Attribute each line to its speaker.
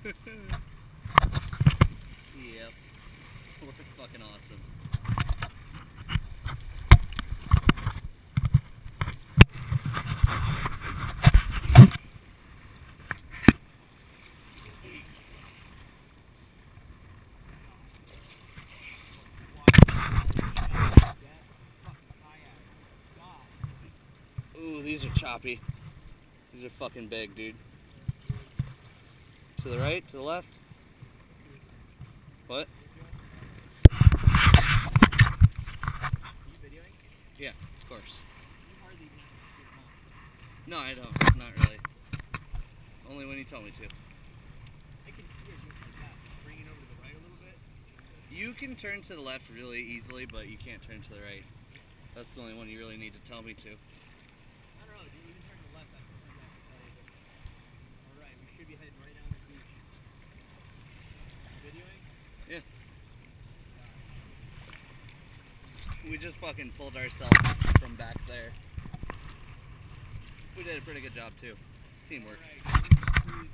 Speaker 1: Yep. We're fucking awesome. Ooh, these are choppy. These are fucking big, dude. To the right? To the left? What?
Speaker 2: Are you videoing?
Speaker 1: Yeah, of course.
Speaker 2: You hardly even have to see them up.
Speaker 1: No, I don't. Not really. Only when you tell me to.
Speaker 2: I can see it just like that. Bring it over to the right a little bit.
Speaker 1: You can turn to the left really easily, but you can't turn to the right. That's the only one you really need to tell me to.
Speaker 2: I don't know, dude. You can turn to the left. That's the thing I can tell you. Alright, we should be heading right down the beach. Videoing?
Speaker 1: Yeah. We just fucking pulled ourselves from back there. We did a pretty good job too. It's teamwork.
Speaker 2: Alright,